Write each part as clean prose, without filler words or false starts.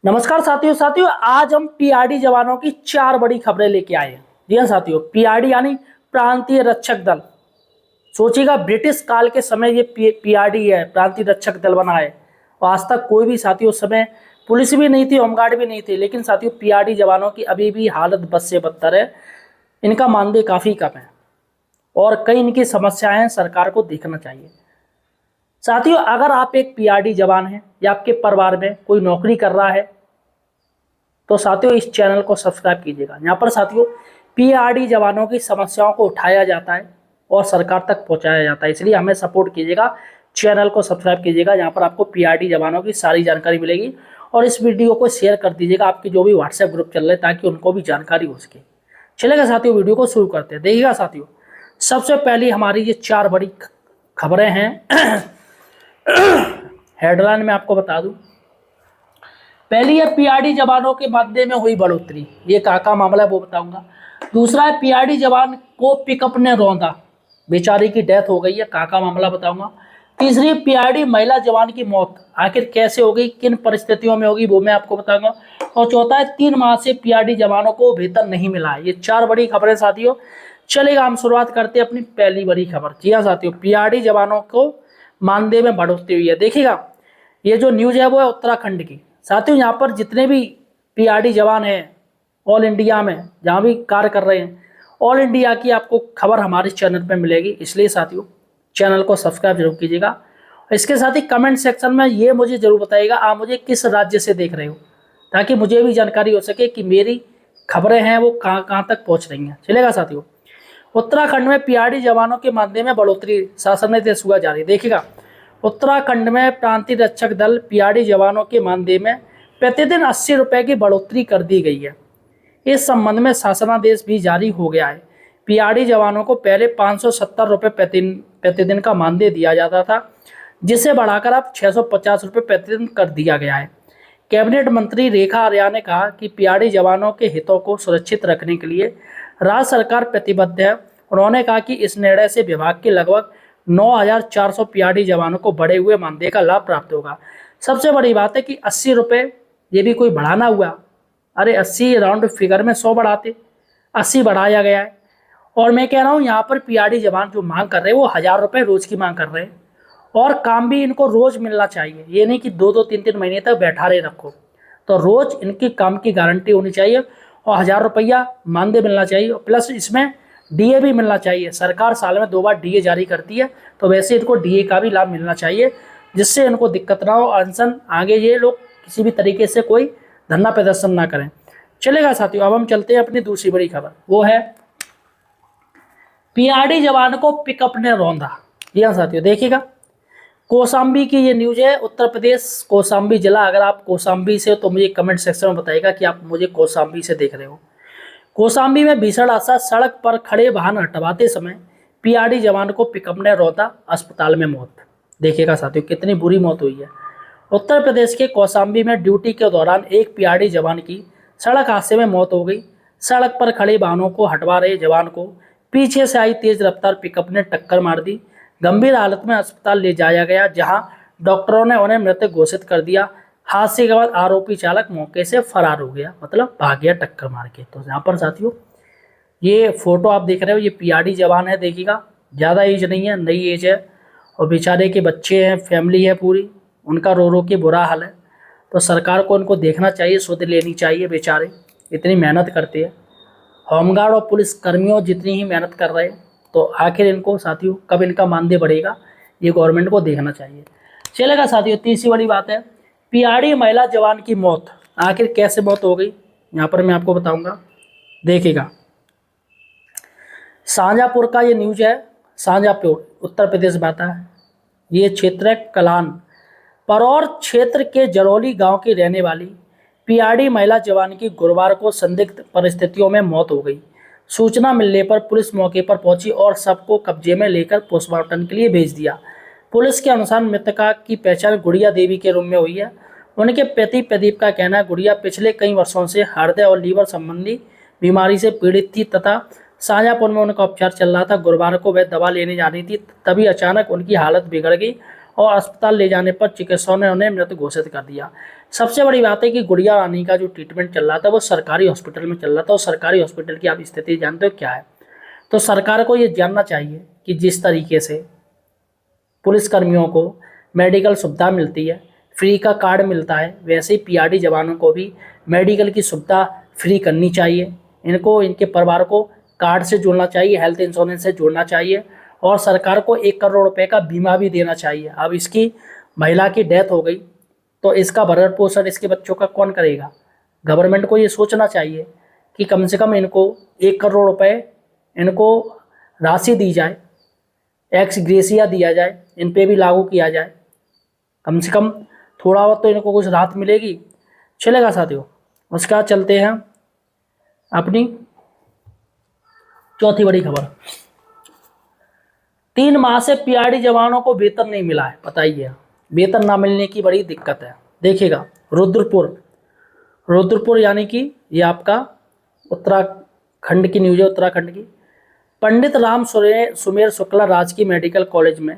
नमस्कार साथियों साथियों आज हम पीआरडी जवानों की 4 बड़ी खबरें लेके आए हैं। जी हाँ साथियों, पीआरडी यानी प्रांतीय रक्षक दल। सोचिएगा, ब्रिटिश काल के समय ये पीआरडी है, प्रांतीय रक्षक दल बना है। और आज तक कोई भी साथियों उस समय पुलिस भी नहीं थी, होमगार्ड भी नहीं थे, लेकिन साथियों पीआरडी जवानों की अभी भी हालत बद से बदतर है। इनका मानदेय काफ़ी कम है और कई इनकी समस्याएं हैं, सरकार को देखना चाहिए। साथियों, अगर आप एक पीआरडी जवान हैं या आपके परिवार में कोई नौकरी कर रहा है तो साथियों इस चैनल को सब्सक्राइब कीजिएगा। यहाँ पर साथियों पीआरडी जवानों की समस्याओं को उठाया जाता है और सरकार तक पहुँचाया जाता है, इसलिए हमें सपोर्ट कीजिएगा, चैनल को सब्सक्राइब कीजिएगा। यहाँ पर आपको पीआरडी जवानों की सारी जानकारी मिलेगी और इस वीडियो को शेयर कर दीजिएगा आपके जो भी व्हाट्सएप ग्रुप चल रहे हैं, ताकि उनको भी जानकारी हो सके। चलेगा साथियों, वीडियो को शुरू करते हैं। देखिएगा साथियों, सबसे पहली हमारी ये 4 बड़ी खबरें हैं। हेडलाइन में आपको बता दूं, पहली है पीआरडी जवानों के मानदेय में हुई बढ़ोतरी, ये का मामला है वो बताऊंगा। दूसरा है पीआरडी जवान को पिकअप ने रौंदा, बेचारी की डेथ हो गई है, का मामला बताऊंगा। तीसरी पीआरडी महिला जवान की मौत, आखिर कैसे हो गई, किन परिस्थितियों में होगी, वो मैं आपको बताऊंगा। और चौथा है 3 माह से पीआरडी जवानों को वेतन नहीं मिला है। ये 4 बड़ी खबरें साथियों। चलेगा, हम शुरुआत करते हैं अपनी पहली बड़ी खबर। जी हाँ साथियों, पीआरडी जवानों को मानदेय में बढ़ोतरी हुई है। देखिएगा, ये जो न्यूज है वो है उत्तराखंड की। साथियों यहाँ पर जितने भी पीआरडी जवान हैं ऑल इंडिया में, जहाँ भी कार्य कर रहे हैं, ऑल इंडिया की आपको खबर हमारे चैनल पे मिलेगी, इसलिए साथियों चैनल को सब्सक्राइब जरूर कीजिएगा। इसके साथ ही कमेंट सेक्शन में ये मुझे जरूर बताइएगा आप मुझे किस राज्य से देख रहे हो, ताकि मुझे भी जानकारी हो सके कि मेरी खबरें हैं वो कहाँ तक पहुँच रही हैं। चलेगा साथियों, उत्तराखंड में पीआरडी जवानों के मानदेय में बढ़ोतरी, शासन ने देश हुआ जारी। देखिएगा, उत्तराखंड में प्रांतीय रक्षक दल पीआरडी जवानों के मानदेय में प्रतिदिन 80 रुपये की बढ़ोतरी कर दी गई है। इस संबंध में शासनादेश भी जारी हो गया है। पीआरडी जवानों को पहले 570 रुपये प्रतिदिन का मानदेय दिया जाता था, जिसे बढ़ाकर अब 650 रुपये प्रतिदिन कर दिया गया है। कैबिनेट मंत्री रेखा आर्या ने कहा कि पीआरडी जवानों के हितों को सुरक्षित रखने के लिए राज्य सरकार प्रतिबद्ध है। उन्होंने कहा कि इस निर्णय से विभाग के लगभग 9400 पीआरडी जवानों को बढ़े हुए मानदेय का लाभ प्राप्त होगा। सबसे बड़ी बात है कि 80 रुपये ये भी कोई बढ़ाना हुआ, अरे 80 राउंड फिगर में 100 बढ़ाते, 80 बढ़ाया गया है। और मैं कह रहा हूँ यहाँ पर पीआरडी जवान जो मांग कर रहे हैं वो 1000 रुपये रोज़ की मांग कर रहे हैं, और काम भी इनको रोज़ मिलना चाहिए। ये नहीं कि 2-2 3-3 महीने तक बैठा रहे रखो, तो रोज़ इनकी काम की गारंटी होनी चाहिए और 1000 रुपया मानदेय मिलना चाहिए। प्लस इसमें डीए भी मिलना चाहिए। सरकार साल में 2 बार डीए जारी करती है, तो वैसे इनको डीए का भी लाभ मिलना चाहिए, जिससे इनको दिक्कत ना हो, अनशन आगे ये लोग किसी भी तरीके से कोई धरना प्रदर्शन ना करें। चलेगा साथियों, अब हम चलते हैं अपनी दूसरी बड़ी खबर, वो है पीआरडी जवान को पिकअप ने रौंदा। जी हाँ साथियों, देखिएगा, कौशाम्बी की ये न्यूज है, उत्तर प्रदेश कौशाम्बी जिला। अगर आप कौशाम्बी से हो तो मुझे कमेंट सेक्शन में बताइएगा कि आप मुझे कौशाम्बी से देख रहे हो। कौशाम्बी में भीषण हादसा, सड़क पर खड़े वाहन हटवाते समय पीआरडी जवान को पिकअप ने रौंदा, अस्पताल में मौत। देखिएगा साथियों, कितनी बुरी मौत हुई है। उत्तर प्रदेश के कौशाम्बी में ड्यूटी के दौरान एक पीआरडी जवान की सड़क हादसे में मौत हो गई। सड़क पर खड़े वाहनों को हटवा रहे जवान को पीछे से आई तेज रफ्तार पिकअप ने टक्कर मार दी। गंभीर हालत में अस्पताल ले जाया गया, जहां डॉक्टरों ने उन्हें मृत घोषित कर दिया। हादसे के बाद आरोपी चालक मौके से फरार हो गया, मतलब भाग गया टक्कर मार के। तो यहाँ पर साथियों ये फोटो आप देख रहे हो, ये पीआरडी जवान है। देखिएगा, ज़्यादा एज नहीं है, नई एज है, और बेचारे के बच्चे हैं, फैमिली है पूरी, उनका रो रो के बुरा हाल है। तो सरकार को उनको देखना चाहिए, सुध लेनी चाहिए। बेचारे इतनी मेहनत करते हैं, होमगार्ड और पुलिस कर्मियों जितनी ही मेहनत कर रहे हैं, तो आखिर इनको साथियों कब इनका मानदेय बढ़ेगा, ये गवर्नमेंट को देखना चाहिए। चलेगा साथियों, तीसरी बड़ी बात है पीआरडी महिला जवान की मौत। आखिर कैसे मौत हो गई, यहाँ पर मैं आपको बताऊंगा। देखिएगा, शाहजहाँपुर का ये न्यूज है, शाहजहाँपुर उत्तर प्रदेश में आता है। ये क्षेत्र है कलान परौर क्षेत्र के जरौली गांव की रहने वाली पीआरडी महिला जवान की गुरुवार को संदिग्ध परिस्थितियों में मौत हो गई। सूचना मिलने पर पुलिस मौके पर पहुंची और शव को कब्जे में लेकर पोस्टमार्टम के लिए भेज दिया। पुलिस के अनुसार मृतका की पहचान गुड़िया देवी के रूप में हुई है। उनके पति प्रदीप का कहना है गुड़िया पिछले कई वर्षों से हृदय और लीवर संबंधी बीमारी से पीड़ित थी तथा शाहजहाँपुर में उनका उपचार चल रहा था। गुरुवार को वह दवा लेने जानी थी, तभी अचानक उनकी हालत बिगड़ गई और अस्पताल ले जाने पर चिकित्सकों ने उन्हें मृत घोषित कर दिया। सबसे बड़ी बात है कि गुड़िया रानी का जो ट्रीटमेंट चल रहा था वो सरकारी हॉस्पिटल में चल रहा था, और सरकारी हॉस्पिटल की आप स्थिति जानते हो क्या है। तो सरकार को ये जानना चाहिए कि जिस तरीके से पुलिसकर्मियों को मेडिकल सुविधा मिलती है, फ्री का कार्ड मिलता है, वैसे ही पीआरडी जवानों को भी मेडिकल की सुविधा फ्री करनी चाहिए। इनको इनके परिवार को कार्ड से जोड़ना चाहिए, हेल्थ इंश्योरेंस से जोड़ना चाहिए, और सरकार को 1 करोड़ रुपए का बीमा भी देना चाहिए। अब इसकी महिला की डेथ हो गई तो इसका भरण पोषण इसके बच्चों का कौन करेगा। गवर्नमेंट को ये सोचना चाहिए कि कम से कम इनको 1 करोड़ रुपए इनको राशि दी जाए, एक्स ग्रेसिया दिया जाए, इन पे भी लागू किया जाए। कम से कम थोड़ा बहुत तो इनको कुछ राहत मिलेगी। चलेगा साथियों। उसके बाद चलते हैं अपनी चौथी बड़ी खबर। 3 माह से पीआरडी जवानों को वेतन नहीं मिला है। बताइए, वेतन ना मिलने की बड़ी दिक्कत है। देखिएगा, रुद्रपुर यानी कि ये आपका उत्तराखंड की न्यूज है, उत्तराखंड की। पंडित राम सुमेर शुक्ला राजकीय मेडिकल कॉलेज में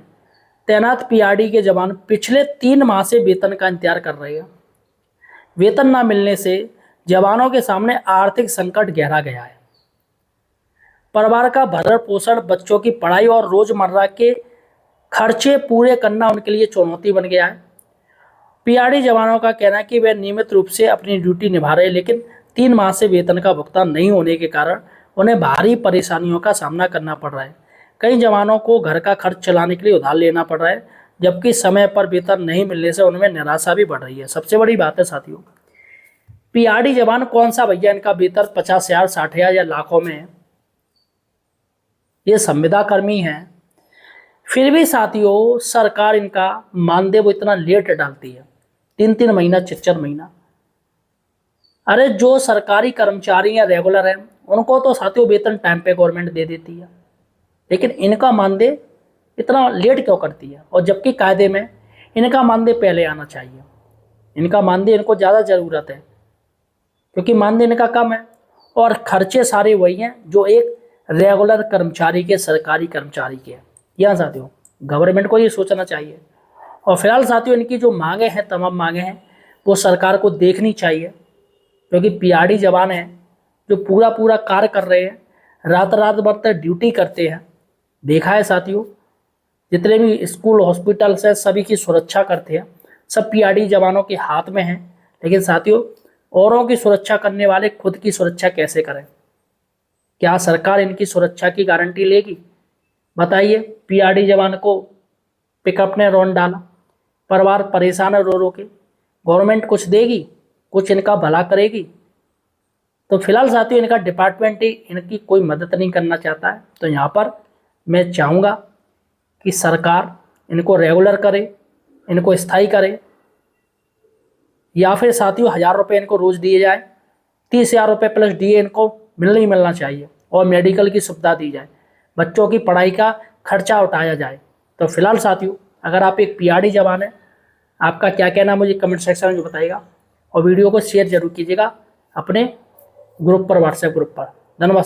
तैनात पीआरडी के जवान पिछले 3 माह से वेतन का इंतजार कर रहे हैं। वेतन न मिलने से जवानों के सामने आर्थिक संकट गहरा गया है। परिवार का भरण पोषण, बच्चों की पढ़ाई और रोजमर्रा के खर्चे पूरे करना उनके लिए चुनौती बन गया है। पीआरडी जवानों का कहना है कि वे नियमित रूप से अपनी ड्यूटी निभा रहे हैं, लेकिन 3 माह से वेतन का भुगतान नहीं होने के कारण उन्हें भारी परेशानियों का सामना करना पड़ रहा है। कई जवानों को घर का खर्च चलाने के लिए उधार लेना पड़ रहा है, जबकि समय पर वेतन नहीं मिलने से उनमें निराशा भी बढ़ रही है। सबसे बड़ी बात है साथियों, पीआरडी जवान कौन सा भैया इनका वेतन 50,000, 60,000 या लाखों में है। ये संविदा कर्मी हैं, फिर भी साथियों सरकार इनका मानदेय वो इतना लेट डालती है, 3-3 महीना, 4-4 महीना। अरे जो सरकारी कर्मचारी या रेगुलर हैं उनको तो साथियों वेतन टाइम पे गवर्नमेंट दे देती है, लेकिन इनका मानदेय इतना लेट क्यों करती है। और जबकि कायदे में इनका मानदेय पहले आना चाहिए। इनका मानदेय इनको ज़्यादा ज़रूरत है, क्योंकि मानदेय इनका कम है और खर्चे सारे वही हैं जो एक रेगुलर कर्मचारी के, सरकारी कर्मचारी के। यहाँ साथियों गवर्नमेंट को ये सोचना चाहिए। और फिलहाल साथियों इनकी जो मांगे हैं, तमाम मांगे हैं, वो सरकार को देखनी चाहिए, क्योंकि पीआरडी जवान हैं जो पूरा कार्य कर रहे हैं, रात भर तक ड्यूटी करते हैं। देखा है साथियों, जितने भी स्कूल, हॉस्पिटल्स हैं, सभी की सुरक्षा करते हैं, सब पीआरडी जवानों के हाथ में हैं। लेकिन साथियों औरों की सुरक्षा करने वाले खुद की सुरक्षा कैसे करें। क्या सरकार इनकी सुरक्षा की गारंटी लेगी। बताइए, पीआरडी जवान को पिकअप ने रौंद डाला, परिवार परेशान है रो के, गवर्नमेंट कुछ देगी, कुछ इनका भला करेगी। तो फिलहाल साथियों इनका डिपार्टमेंट ही इनकी कोई मदद नहीं करना चाहता है। तो यहाँ पर मैं चाहूँगा कि सरकार इनको रेगुलर करे, इनको स्थायी करे, या फिर साथियों 1,000 रुपये इनको रोज़ दिए जाए, 30,000 रुपये प्लस डीए इनको मिलना चाहिए, और मेडिकल की सुविधा दी जाए, बच्चों की पढ़ाई का खर्चा उठाया जाए। तो फिलहाल साथियों अगर आप एक पीआरडी जवान हैं, आपका क्या कहना है मुझे कमेंट सेक्शन में बताइएगा, और वीडियो को शेयर जरूर कीजिएगा अपने ग्रुप पर, व्हाट्सएप ग्रुप पर। धन्यवाद।